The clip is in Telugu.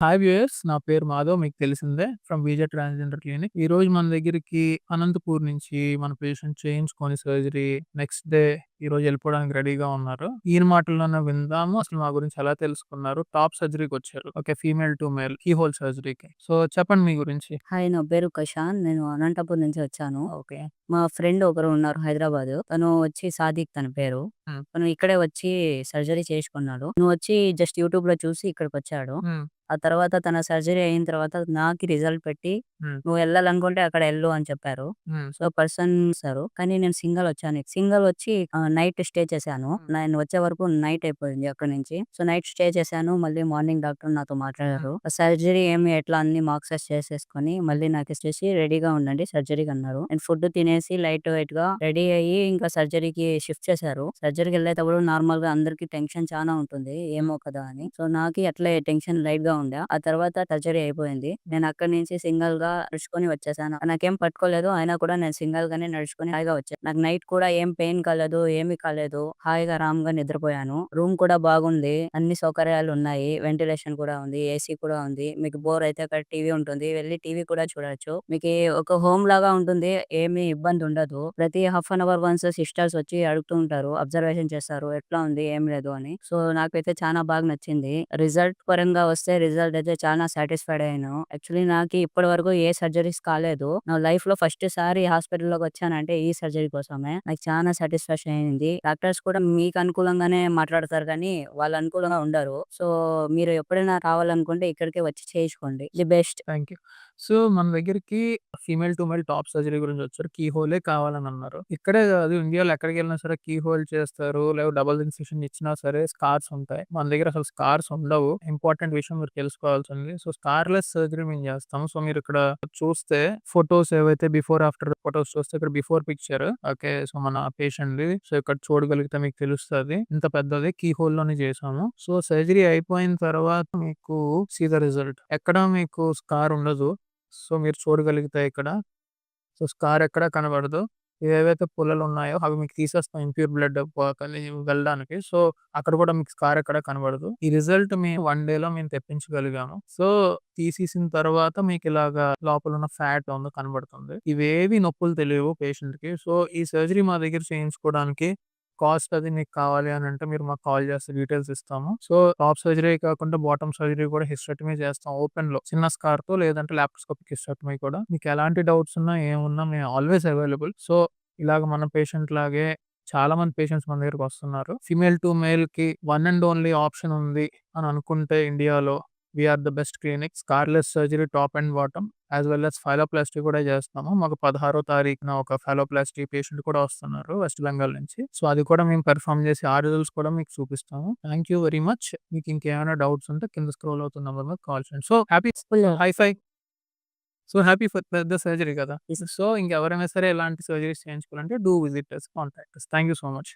Hi viewers. నా పేరు మాధవ్. మీకు తెలిసిందే ఫ్రమ్ విజయ్ ట్రాన్స్‌జెండర్ క్లినిక్. ఈరోజు మన దగ్గరికి అనంతపూర్ నుంచి మన పేషెంట్ చేయించుకొని సర్జరీ నెక్స్ట్ డే ఈరోజు ఎళ్ళిపోవడానికి రెడీగా ఉన్నారు. ఈయన మాటల్లోనే విందాము. అసలు మా గురించి ఎలా తెలుసుకున్నారు? టాప్ సర్జరీకొచ్చారు. Okay. Female to male key hole సర్జరీకి. సో, చెప్పండి మీ గురించి. హాయ్! నా పేరు కషాన్. నేను అనంతపూర్ నుంచి వచ్చాను. ఓకే. మా ఫ్రెండ్ ఒకరు ఉన్నారు హైదరాబాదు. తను వచ్చి సాదిక్ తన పేరు. హ్మ్. తను ఇక్కడే వచ్చి సర్జరీ చేసుకున్నాడు. తను వచ్చి జస్ట్ యూట్యూబ్‌లో చూసి ఇక్కడికొచ్చాడు. హ్మ్. ఆ తర్వాత తన సర్జరీ అయిన తర్వాత నాకి రిజల్ట్ పెట్టి, హ్మ్. "నువ్వు ఎళ్ళాలనుకుంటే అక్కడ ఎళ్ళు" అని చెప్పారు. హ్మ్. సో, పర్సన్ ఇస్తారు. కానీ నేను సింగల్ వచ్చాను. సింగల్ వచ్చి నైట్ స్టే చేశాను. హ్మ్. నేను వచ్చే వరకు నైట్ అయిపోయింది అక్కడి నుంచి. సో, నైట్ స్టే చేశాను. మళ్ళీ మార్నింగ్ డాక్టర్ నాతో హ్మ్. మాట్లాడారు. సర్జరీ ఏమి ఎట్లా అన్ని మాక్ టెస్ట్ చేసేసుకొని మళ్ళీ నాకిచ్చేసి రెడీగా ఉండండి సర్జరీకన్నారు. నేను ఫుడ్ తినేసి లైట్ వెయిట్‌గా రెడీ అయ్యి ఇంకా సర్జరీకి షిఫ్ట్ చేశారు. సర్జరీకెళ్ళేటప్పుడు నార్మల్‌గా అందరికి టెన్షన్ చానా ఉంటుంది. హ్మ్. ఏమో కదా అని. సో, నాకి అట్లే టెన్షన్ లైట్‌గా ఉండే. ఆ తర్వాత సర్జరీ అయిపోయింది. నేను అక్కడి నుంచి సింగిల్‌గా నడుచుకొని వచ్చేసాను. నాకేం పట్టుకోలేదు. అయినా కూడా నేను సింగిల్‌గానే నడుచుకొని హాయిగా వచ్చా. నాకు నైట్ కూడా ఏం పెయిన్ కాలేదు. ఏమి కాలేదు. హాయిగా ఆరాంగా నిద్రపోయాను. రూమ్ కూడా బాగుంది. అన్ని సౌకర్యాలున్నాయి. వెంటిలేషన్ కూడా ఉంది. ఏసీ కూడా ఉంది. మీకు బోర్ అయితే అక్కడ టీవీ ఉంటుంది. వెళ్లి టీవీ కూడా చూడొచ్చు. మీకి ఒక హోమ్ లాగా ఉంటుంది. ఏమి ఇబ్బంది ఉండదు. ప్రతి half an hour once sisters వచ్చి అడుగుతూ ఉంటారు. అబ్జర్వేషన్ చేస్తారు. ఎట్లా ఉంది? ఏం లేదు అని. సో, నాకైతే చానా బాగా నచ్చింది. రిజల్ట్ పరంగా వస్తే రిజల్ట్ అయితే చానా సాటిస్ఫైడ్ అయ్యాను. యాక్చువల్లీ నాకి ఇప్పటి వరకు ఏ సర్జరీస్ కాలేదు. నా లైఫ్‌లో ఫస్ట్ సారి హాస్పిటల్‌లోకొచ్చానంటే ఈ సర్జరీ కోసమే. నాకు చానా సాటిస్ఫాక్షన్ అయింది. డాక్టర్స్ కూడా మీకు అనుకూలంగానే మాట్లాడతారు గానీ, వాళ్ళు అనుకూలంగా ఉండరు. సో, మీరు ఎప్పుడైనా రావాలనుకుంటే ఇక్కడికే వచ్చి చేయించుకోండి. The best. Thank you. So, మన దగ్గరికి female to male top surgery గురించొచ్చారు. కీ హోలే కావాలనన్నారు. ఇక్కడే గాదు ఇండియాలో ఎక్కడికెళ్ళినా సరే కీ హోల్ చేస్తారు. లేదా డబుల్ ఇన్సిషన్ ఇచ్చినా సరే స్కార్స్ ఉంటాయి. మన దగ్గర అసలు స్కార్స్ ఉండవు. ఇంపార్టెంట్ విషయం మీరు తెలుసుకోవాల్సింది. సో, స్కార్‌లెస్ సర్జరీ మేము జేస్తాము. సో, మీరిక్కడ చూస్తే ఫోటోస్ ఏవైతే బిఫోర్, ఆఫ్టర్ ఫోటోస్ చూస్తే ఇక్కడ బిఫోర్ పిక్చర్ ఓకే. సో, మన పేషెంట్‌ది. సో, ఇక్కడ చూడగలిగితే మీకు తెలుస్తది. ఇంత పెద్దది కీ హోల్‌లోనే చేసాము. సో, సర్జరీ అయిపోయిన తర్వాత మీకు సీ ద రిజల్ట్. ఎక్కడ మీకు స్కార్ ఉండదు. సో, మీరు చూడగలిగితే ఇక్కడ. సో, స్కార్ ఎక్కడ కనబడదు. ఏవైతే పుల్లలున్నాయో అవి మీకు తీసేస్తాం ఇంప్యూర్ బ్లడ్ వెళ్ళడానికి. సో, అక్కడ కూడా మీకు స్కార్ ఎక్కడ కనబడదు. ఈ రిజల్ట్ మేము 1 డేలో మేము తెప్పించగలిగాము. సో, తీసేసిన తర్వాత మీకిలాగా లోపలున్న ఫ్యాట్ ఉంది కనబడుతుంది. ఇవేవి నొప్పులు తెలియవు పేషెంట్‌కి. సో, ఈ సర్జరీ మా దగ్గర చేయించుకోవడానికి కాస్ట్ అది మీకు కావాలి అనంటే మీరు మాకు కాల్ చేస్తే డీటెయిల్స్ ఇస్తాము. సో, టాప్ సర్జరీ కాకుండా బాటమ్ సర్జరీ కూడా హిస్టెక్టమీ చేస్తాం ఓపెన్‌లో. చిన్న స్కార్‌తో లేదంటే లాప్రోస్కోపిక్ హిస్టెక్టమీ కూడా. మీకు ఎలాంటి డౌట్స్ ఉన్నా, ఏమున్నా మేము ఆల్‌వేస్ అవైలబుల్. సో, ఇలాగ మన పేషెంట్ లాగే చాలా మంది పేషెంట్స్ మన దగ్గరకొస్తున్నారు. ఫీమేల్ టు మేల్‌కి వన్ అండ్ ఓన్లీ ఆప్షన్ ఉంది అని అనుకుంటే ఇండియాలో we are the best clinic. Scarless surgery top and bottom as well as phalloplasty కూడా చేస్తాము. మాకు 16వ తారీఖున ఒక ఫైలోప్లాస్టీ పేషెంట్ కూడా వస్తున్నారు వెస్ట్ బెంగాల్ నుంచి. సో, అది కూడా మేము పెర్ఫార్మ్ చేసి ఆ రిజల్ట్స్ కూడా మీకు చూపిస్తాము. Thank you very much. మీకు ఇంకేమైనా డౌట్స్ ఉంటే కింద స్క్రోల్ అవుతున్న నంబర్ మీద కాల్ చేయండి. So, happy full high five. So, happy for పెద్ద సర్జరీ కదా! సో, ఇంకెవరైనా సరే ఇలాంటి సర్జరీస్ చేయించుకోవాలంటే do visit us, contact us. Thank you so much.